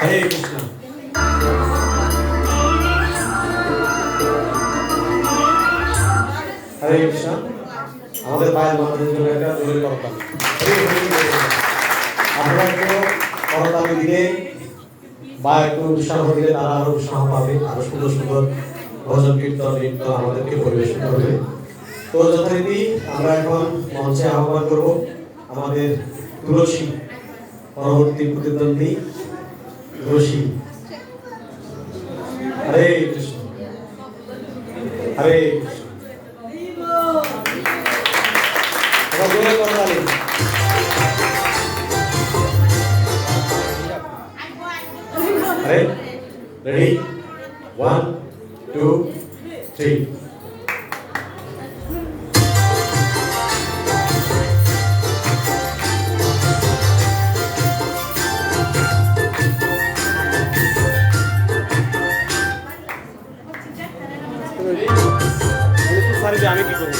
হরে কৃষ্ণ। হরে কৃষ্ণ। আমাদের পায়ের মানুষের জন্য একটা জোরে করতাম। আপনারা একটু করতালি দিলে বা একটু উৎসাহ দিলে তারা আরো উৎসাহ পাবে, আরো সুন্দর সুন্দর ভজন কীর্তন নৃত্য আমাদেরকে পরিবেশন করবে। তো যথারীতি আমরা এখন মঞ্চে আহ্বান করব আমাদের তুলসী, পরবর্তী প্রতিদ্বন্দ্বী তুলসী। হরে কৃষ্ণ। হরে কৃষ্ণ। জোরে করতালি। Ready? Ready? 1, 2, 3. আমি কি করব?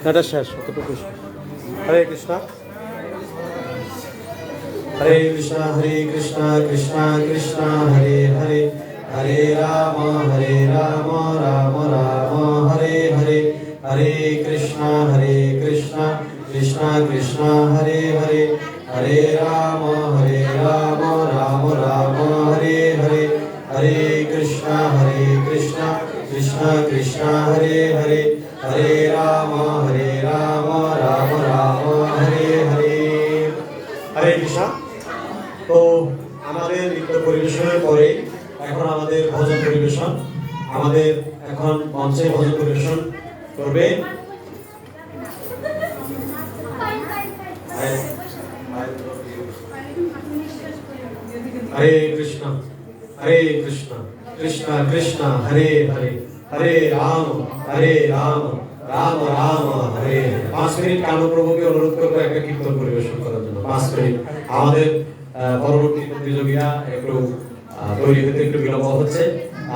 এটা শেষ, কতটুকু? হরে কৃষ্ণ। হরে কৃষ্ণ হরে কৃষ্ণ কৃষ্ণ কৃষ্ণ হরে হরে, হরে রাম রাম রাম হরে হরে, হরে কৃষ্ণ কৃষ্ণ কৃষ্ণ হরে হরে, হরে রাম রাম রাম হরে হরে, হরে কৃষ্ণ কৃষ্ণ কৃষ্ণ হরে হরে, হরে রাম রাম রাম হরে হরে। হরে কৃষ্ণ। তো আমাদের নৃত্য পরিবেশনের পরে এখন আমাদের ভজন পরিবেশন, আমাদের এখন মঞ্চে ভজন পরিবেশন করবে हरे कृष्णा कृष्ण कृष्ण हरे हरे, हरे राम রাম রাম হরে। 5 মিনিট কানুপ্রভুকে অনুরোধ করবো একটা কীর্তন পরিবেশন করার জন্য। 5 মিনিট। আমাদের পরবর্তী প্রতিযোগীরা একটু তৈরি হতে একটু বিলম্ব হচ্ছে।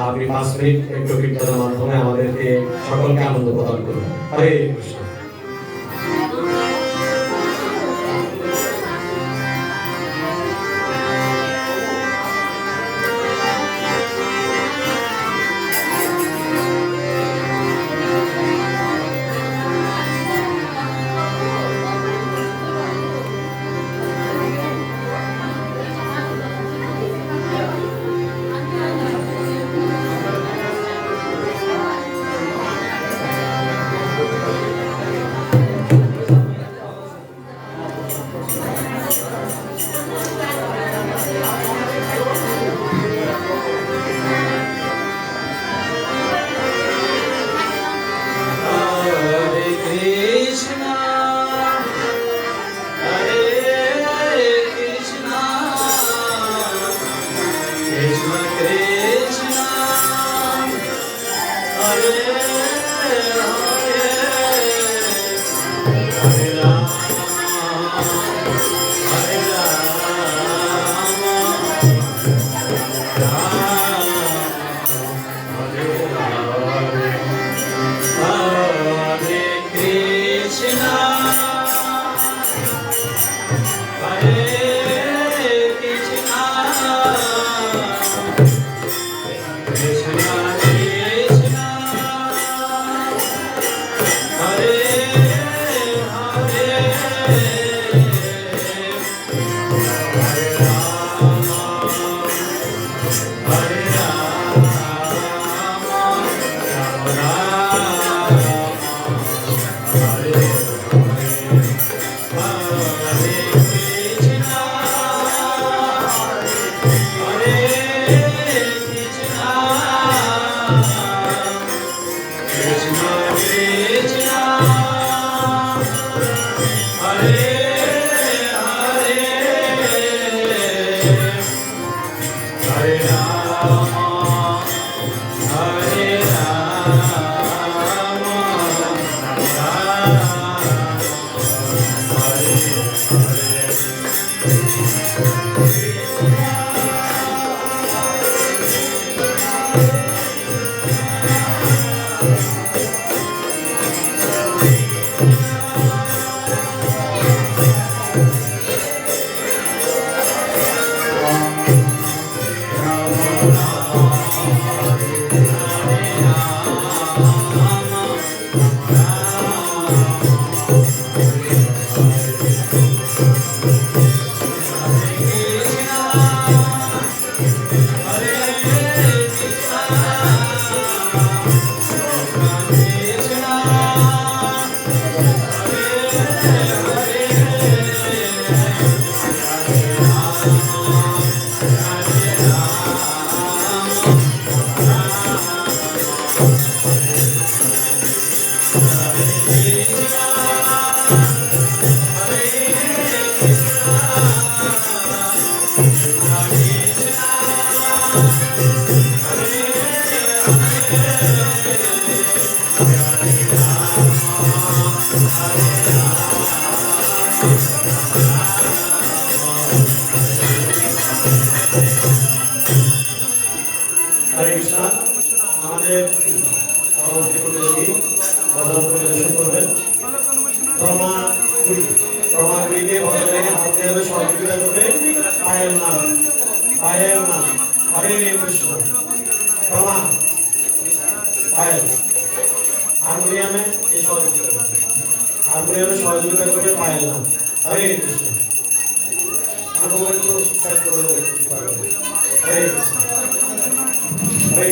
আপনি 5 মিনিট একটু কীর্তনের মাধ্যমে আমাদেরকে সকলকে আনন্দ প্রদান করুন। হরে কৃষ্ণ। হরে কৃষ্ণ। আমাদের পরবর্তী প্রতিযোগী ভজন পরিবেশন করবেন ক্রমাগুলিকে ভজনে হাতে হাতে সহযোগিতা করবে পায়েল নাম হরে কৃষ্ণ। ক্রমা পায়েল হারমোনিয়ামে সহযোগিতা করবে পায়েল নাম হরে কৃষ্ণ। একটু সেট করে দেবে হরে কৃষ্ণ। হরে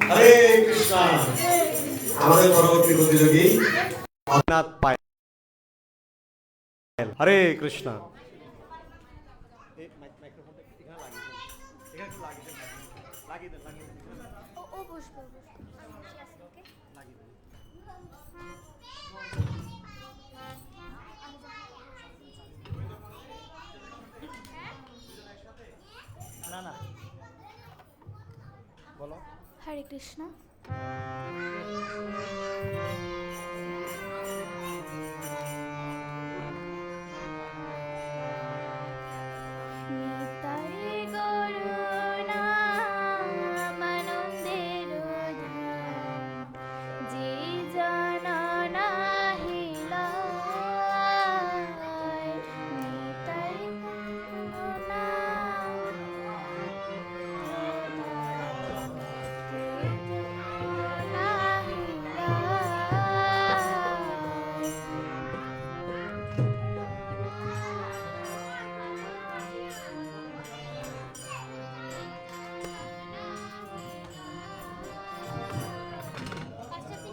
হরে কৃষ্ণ। আমাদের পরবর্তী প্রতিযোগী অনাথ পায়েল। হরে কৃষ্ণ। মাইক্রোফোনটা এখানে লাগিয়ে দেন, এখানে একটু লাগিয়ে দেন, লাগিয়ে দেন, লাগিয়ে দেন, ও বসবো আমি বসে আছি ওকে লাগিয়ে দেন। না না বলো। হরে কৃষ্ণ। নিতাই করুণা মানন্দের ধাম, যে জন নাহি লয়। নিতাই করুণা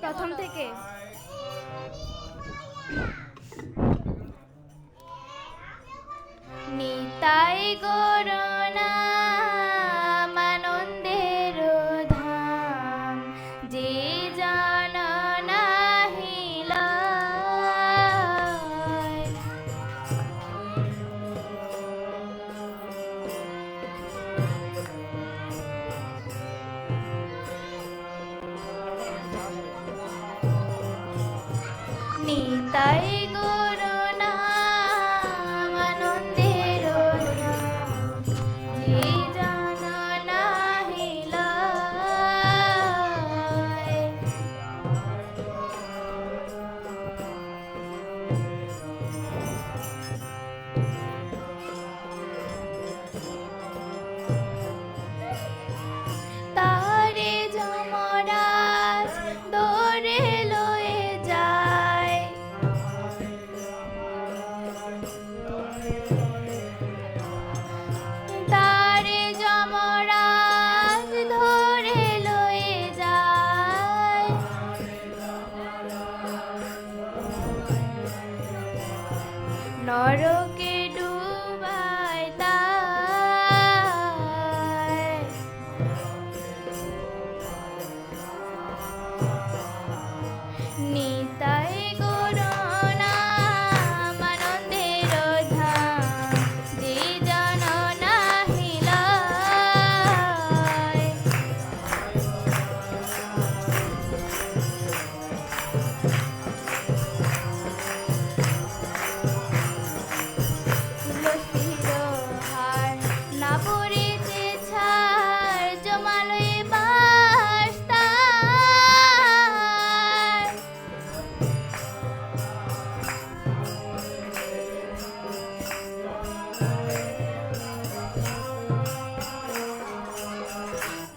প্রথম থেকে নিতাই করুণা মানন্দের ধাম, যে জন নাহি লয়। নিতাই করুণা মানন্দের ধাম, যে জন নাহি লয়। তারে যমরাজ ধরে লয়ে যায়, তারে যমরাজ ধরে লয়ে যায়। নরকে ডুবায় তাই, নিতাই করুণা মানন্দের ধাম, যে জন নাহি লয়। তুলসীর হার না পড়েছে ছাড়, জমালয়ে বাস তার।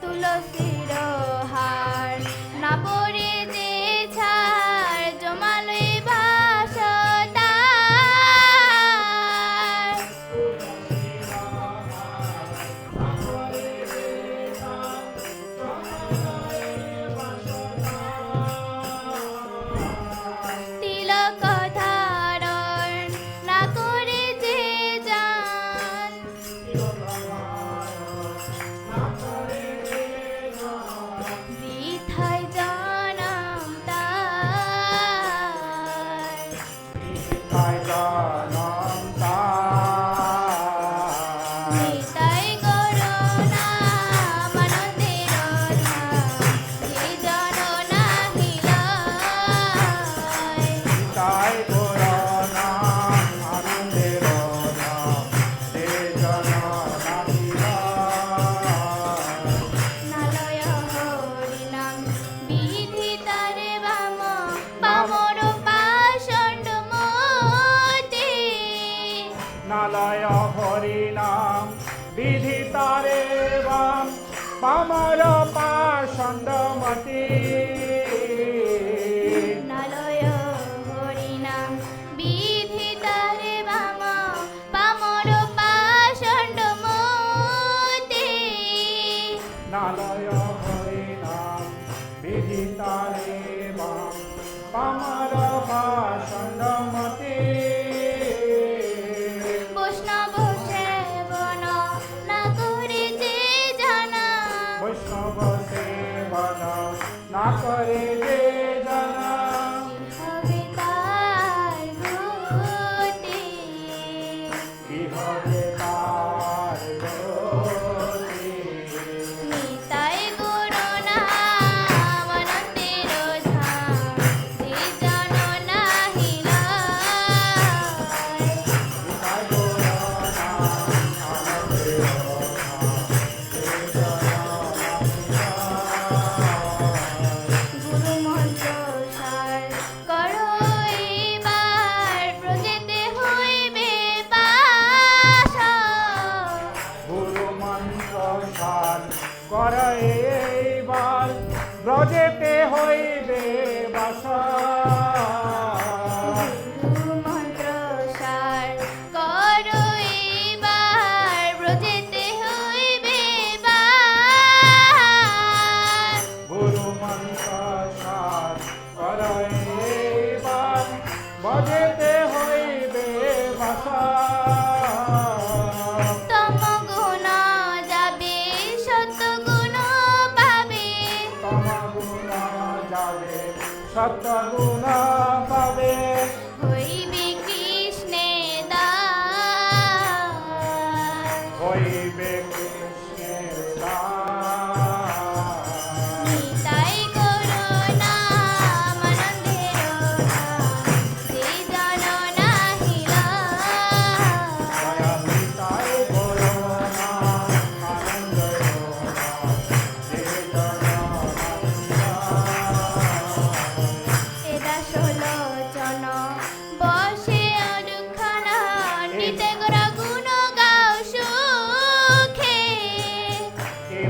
তুলসীর হার না পড়েছে ছাড়, জমালয়ে বাস তার। তিলক ধারণ না করেছে জান, বৃথায় জনম তার। নিতাই করুণা মানন্দের ধাম, যে জন নাহি লয়। নালয় হরিনাম বিধি তারে বাম, বামর পাষণ্ড মতি। নালয় হরিনাম বিধি তারে বাম, পামর পাষণ্ডমতি। নালয় হরিনাম বিধি তারে বাম, বামর পাষণ্ড মতি। নালয় হরিনাম বিধি তারে বাম, পামর পাষণ্ডমতি। বৈষ্ণব সেবন গুরু মন্ত্র সার করো এবার ব্রজেতে হইবে বাস গুরু মন্ত্র সার কর এইবার ব্রজেতে হইবে বাসা গুরু মন্ত্র সার করো এবার ব্রজেতে হইবে বাস গুরু মন্ত্র সার কর এইবার ব্রজেতে হইবে বাসা তম গুণ যাবে সত গুণ পাবে তমগুণ যাবে সত্যগুণ পাবে হইবে কৃষ্ণে দাস হইবে কৃষ্ণের দাস। নিতাই করুণা মানন্দের যে জন নাহিল দয়া নিতাই করুণা আনন্দ যে এদা ষোলোচন বসে অনুক্ষণ নিতে গুণ গাও সুখে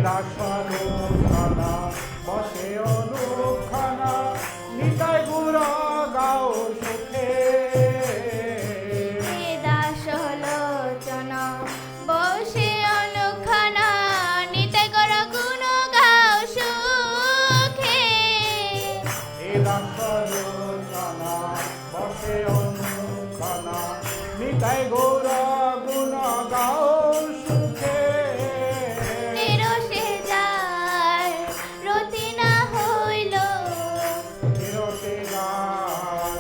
দাসরূপনা বসে অনুক্ষণা নিতাই গুর গাও সুখে এদা ষোলোচন বসে অনুক্ষণ নিতে গুণ গাও সুখে দাসরূপনা বসে অনুক্ষণা নিতাই গুর গুণ গাও সুখে নিরসে যার রতি না হইল চিরতে যার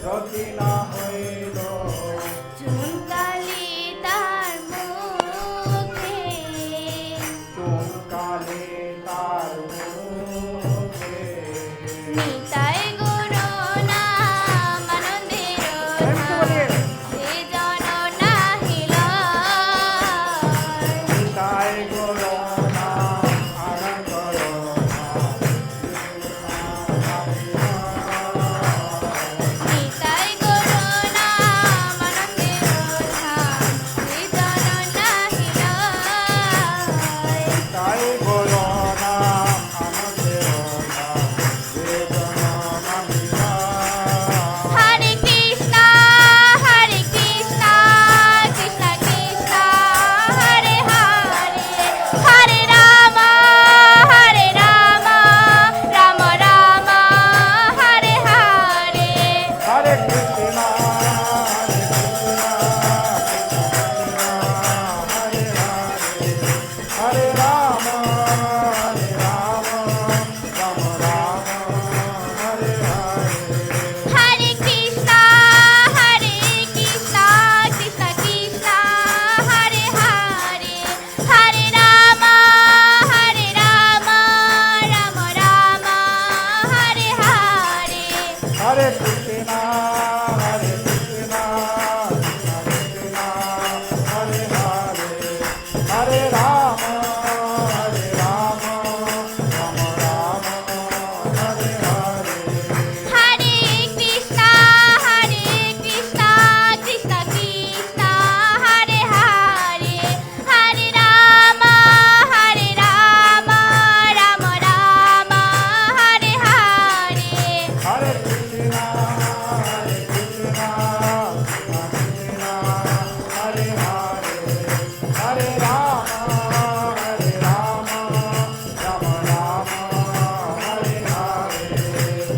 রতি না হইল চুনকালি তার মুখে চুনকালে তার মুখে নিতাই গুণ নামানন্দের সে জন নাহিল নিতাই গুর নাম আনন্দ নিতাই গুণ নামানন্দের সে জন নাহিল তাই বলো না আমাদের বেদনা হরে কৃষ্ণ কৃষ্ণ কৃষ্ণ হরে হরে হরে রাম রাম রাম হরে হরে হরে কৃষ্ণ হরে রাম রাম রাম হরে হরে হরে কৃষ্ণ কৃষ্ণ কৃষ্ণ হরে হরে হরে রাম রাম রাম হরে হরে হরে কৃষ্ণ হরে কৃষ্ণ হরে হরে হরে রাম রাম রাম হরে হরে হরে কৃষ্ণ কৃষ্ণ কৃষ্ণ কৃষ্ণ হরে হরে হরে রাম রাম রাম হরে হরে হরে কৃষ্ণ হরে হরে রাম রাম রাম হরে হরে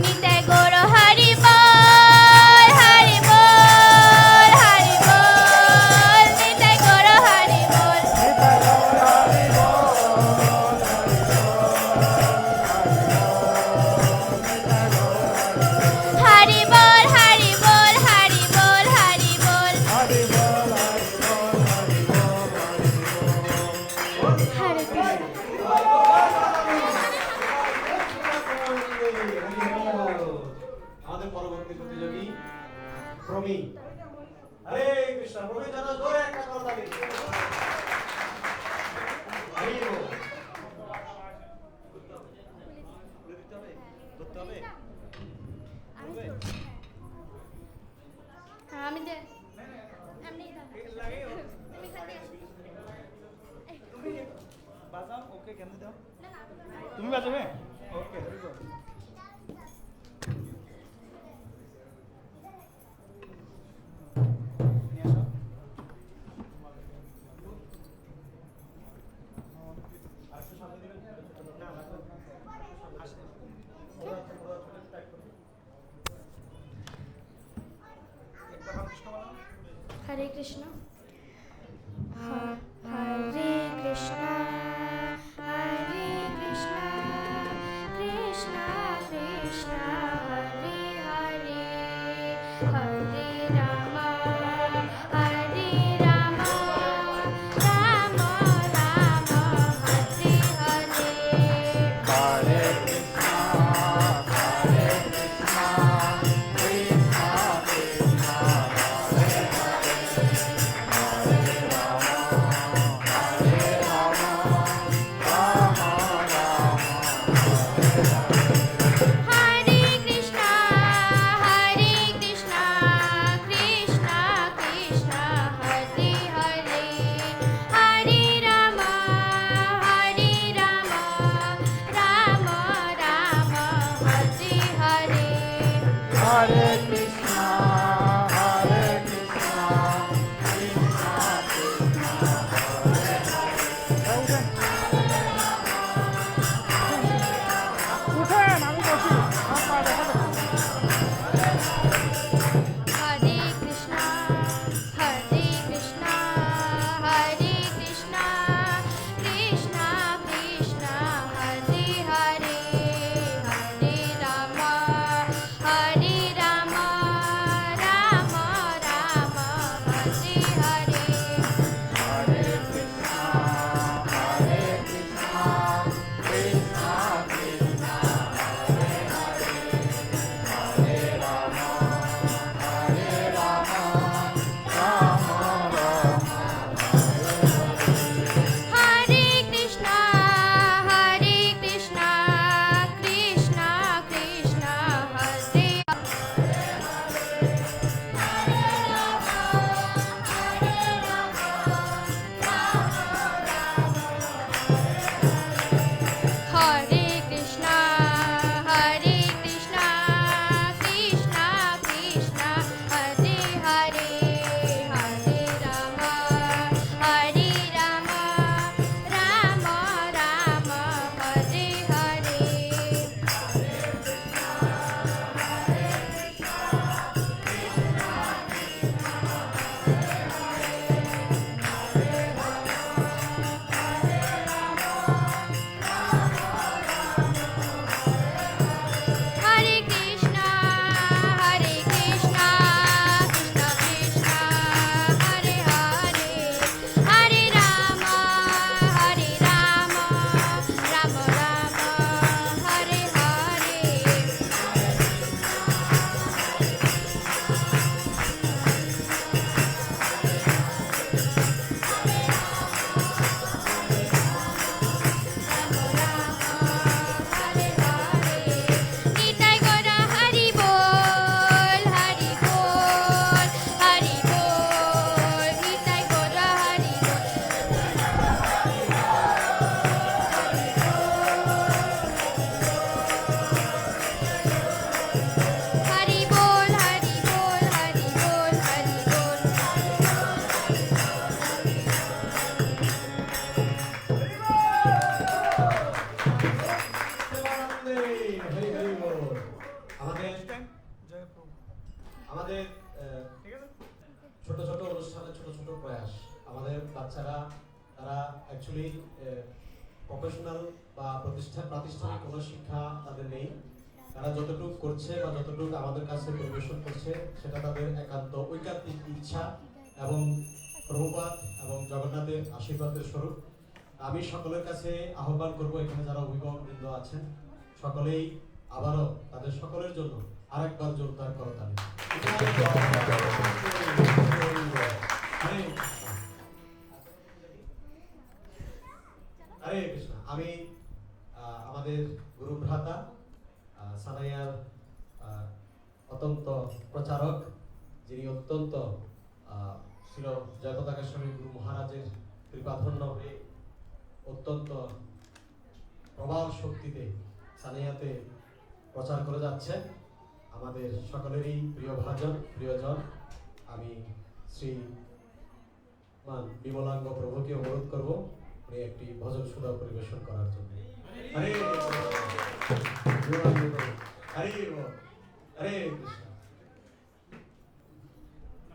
নিতাই গৌর হরি বল হরি বল হরি বল নিতাই গৌর হরি বল হরি বল হরি বল হরি বল হরি বল হরে কৃষ্ণ আমাদের পরবর্তী প্রতিযোগী প্রমি হরে কৃষ্ণ প্রমি জন্য জোরে একটা করতালি আমাকে কেন দাও তুমি বাজাবে ওকে ভেরি গুড হরে কৃষ্ণ হরে কৃষ্ণ হরে কৃষ্ণ কৃষ্ণ কৃষ্ণ হরে হরে হরে রাম হরে Ram Ram Ram Hare Hare Hare Krishna, Hare Krishna, Krishna Krishna, Hare Hare, Hare Rama, Hare Rama, Rama Rama, Hare Krishna, Hare Krishna, Krishna Krishna, Hare Hare, Hare Rama, Hare Rama, Rama Rama, Hare Hare. Hare Krishna, Hare Krishna, Krishna Krishna, Hare উঠেন আমি বসি আপনার দেখা Hare Krishna, Hare Krishna, Hare Krishna, Krishna Krishna, Hare Hare, Hare Rama, Hare Rama, Rama Rama, Hare Hare. Hare Krishna, Hare Krishna, Krishna Krishna, Hare Hare, Hare Rama, Hare Rama, Rama Rama, Hare Krishna, Hare Krishna, Krishna Krishna, Hare Hare Krishna, Hare Krishna, Krishna Krishna, Hare Hare, Hare Rama, Hare Rama, Rama Rama, Hare Hare. Hare Krishna, Hare Krishna, Krishna Krishna, Hare Hare, Hare Rama, Hare Rama, Rama Rama, Hare Hare. Nitai Gaura Hari বল, হরি বল, হরি বল, নিতাই গৌরা হরি বল। হরি বল, হরি বল, হরি বল, হরি বল। হরি হরি বল। আমাদের জয় প্রভু আমাদের ঠিক আছে ছোট ছোট অনুষ্ঠানে ছোট ছোট প্রয়াস আমাদের বাচ্চারা তারা অ্যাকচুয়ালি প্রফেশনাল বা প্রাতিষ্ঠানিক কোনো শিক্ষা তাদের নেই তারা যতটুকু করছে বা যতটুকু আমাদের কাছে পরিবেশন করছে সেটা তাদের একান্ত ঐকান্তিক ইচ্ছা এবং প্রভুপাদ এবং জগন্নাথের আশীর্বাদের স্বরূপ আমি সকলের কাছে আহ্বান করব এখানে যারা অভিভাবকবৃন্দ আছেন সকলেই আবারও তাদের সকলের জন্য আরেকবার জোরদার করতালি হরে কৃষ্ণ আমি আমাদের গুরু ভ্রাতা সানাইয়ার অত্যন্ত প্রচারক যিনি অত্যন্ত ছিল জয়পতাকা স্বামী গুরু মহারাজের কৃপাধন্য হয়ে অত্যন্ত প্রবল শক্তিতে সানিয়াতে প্রচার করে যাচ্ছে আমাদের সকলেরই প্রিয় ভাজন প্রিয়জন। আমি শ্রী বিমলাঙ্গ প্রভুকে অনুরোধ করব উনি একটি ভজন সুধা পরিবেশন করার জন্য। হরে বিমলাঙ্গ প্রভু, হরে বল, হরে কৃষ্ণ।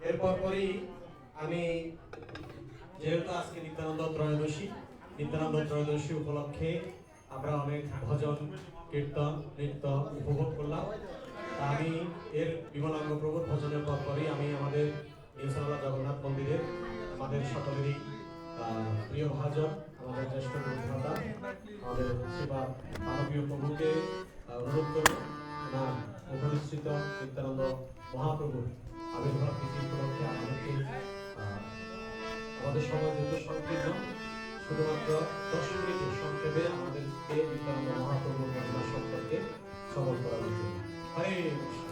এরপর পরই আমি যেহেতু আজকে নিত্যানন্দ ত্রয়োদশী উপলক্ষে আমরা অনেক ভজন কীর্তন নৃত্য উপভোগ করলাম। তা আমি এর বিমলাঙ্গ প্রভুর ভজনের পর পরই আমি আমাদের ইনশাআল্লাহ জগন্নাথ মন্দিরের আমাদের সকলেরই প্রিয় ভাজন আমাদের জ্যেষ্ঠ গুরুভ্রাতা আমাদের শ্রীপাদ মানবীয় প্রভুকে অনুরোধ করব না উপনিশ্চিত নিত্যানন্দ মহাপ্রভুর আবির্ভাব তিথি উপলক্ষে আমাদের সময় যেহেতু সংকীর্ণ শুধুমাত্র 10 মিনিটে সংক্ষেপে আমাদেরকে নিত্যানন্দ মহাপ্রভুর মহিমা সম্পর্কে শ্রবণ করা উচিত। হরে কৃষ্ণ।